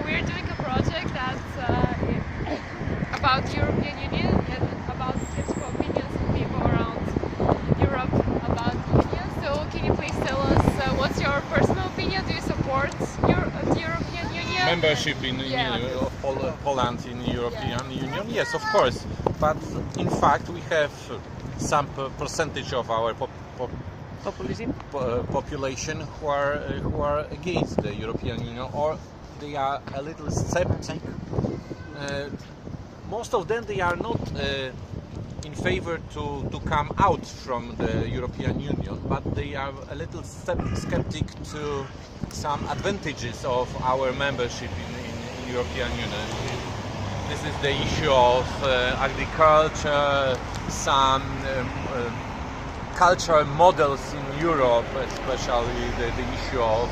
we're doing a project that's about European Union and about skeptical opinions of people around Europe about the Union. So can you please tell us what's your personal opinion? Do you support the European Union? Membership in Poland in European Union? Yes, of course. But in fact, we have some percentage of our population who are against the European Union, or they are a little skeptic. Most of them, they are not in favor to come out from the European Union, but they are a little skeptic to some advantages of our membership in European Union. This is the issue of agriculture, some cultural models in Europe, especially the issue of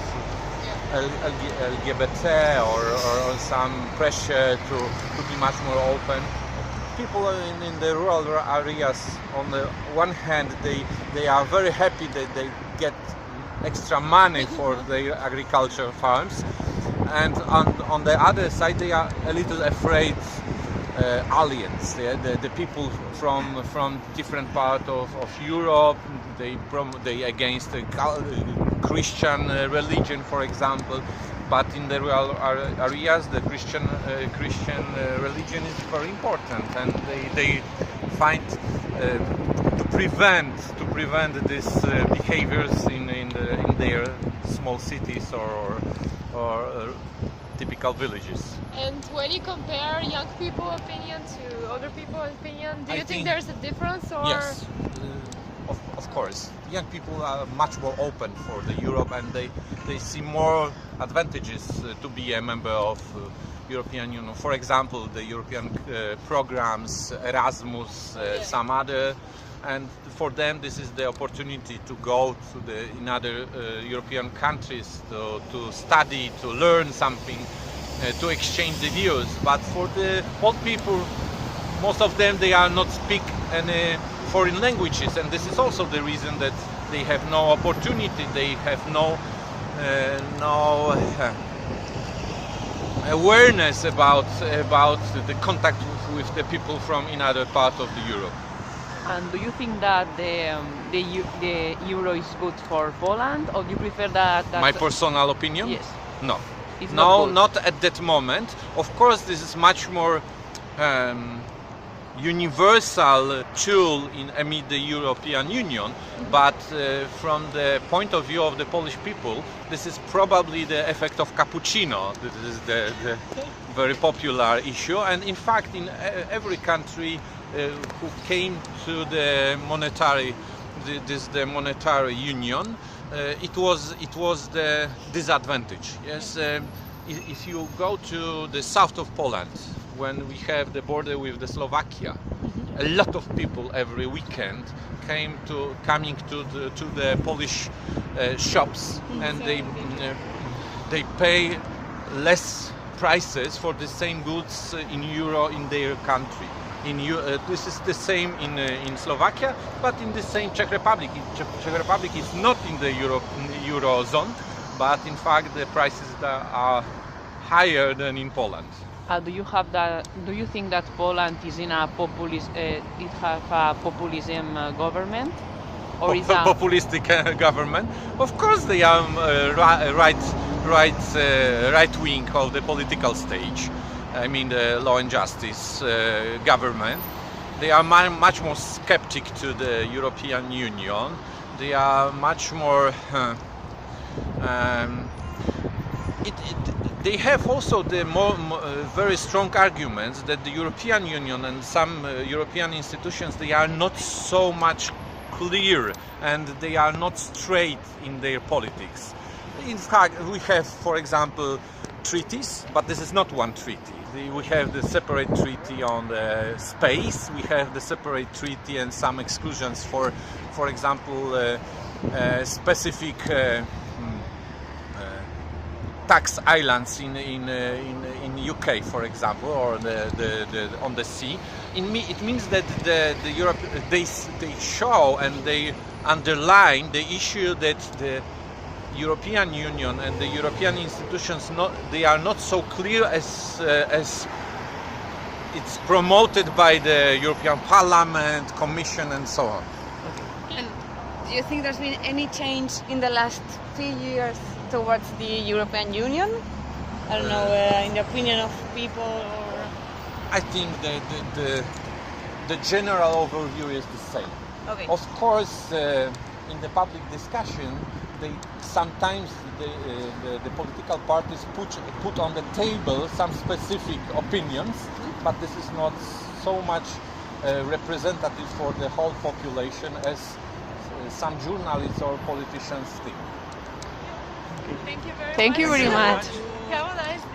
LGBT or some pressure to be much more open. People in the rural areas, on the one hand, they are very happy that they get extra money for their agriculture farms, and on the other side they are a little afraid aliens. The people from different parts of Europe, they against the Christian religion, for example. But in the rural areas, the Christian religion is very important, and they find to prevent these behaviors in their small cities or typical villages. And when you compare young people's opinion to other people's opinion, do you think there's a difference? Or? Yes, of course. Young people are much more open for the Europe, and they see more advantages to be a member of European Union. For example, the European programs, Erasmus, some other. And for them, this is the opportunity to go to in other European countries to study, to learn something, to exchange the views. But for the old people, most of them, they are not speak any foreign languages, and this is also the reason that they have no opportunity. They have no awareness about the contact with the people from another part of the Europe. And do you think that the euro is good for Poland, or do you prefer that? My personal opinion? Yes. No. It's not at that moment. Of course, this is much more universal tool amid the European Union, but from the point of view of the Polish people, this is probably the effect of cappuccino. This is the very popular issue, and in fact, in every country who came to the monetary union, it was the disadvantage. Yes, if you go to the south of Poland, when we have the border with the Slovakia, a lot of people every weekend coming to the Polish shops, and they pay less prices for the same goods in euro in their country. This is the same in Slovakia, but in the same Czech Republic. Czech Republic is not in the eurozone, but in fact the prices are higher than in Poland. Do you think that Poland is in a populism government, or is a populistic government? Of course, they are right wing of the political stage. I mean, the law and justice government. They are much more skeptic to the European Union. They are much more. They have also the very strong arguments that the European Union and some European institutions, they are not so much clear, and they are not straight in their politics. In fact, we have, for example, treaties, but this is not one treaty. We have the separate treaty on the space. We have the separate treaty and some exclusions for example, specific tax islands in UK, for example, or on the sea. It means that the Europe they show and they underline the issue that the European Union and the European institutions, they are not so clear as it's promoted by the European Parliament, Commission, and so on. And do you think there's been any change in the last few years towards the European Union? I don't know, in the opinion of people, or... I think the general overview is the same. Okay. Of course, in the public discussion, sometimes the political parties put on the table some specific opinions, but this is not so much representative for the whole population as some journalists or politicians think. Thank you very much. Thank you very much. Have a nice day.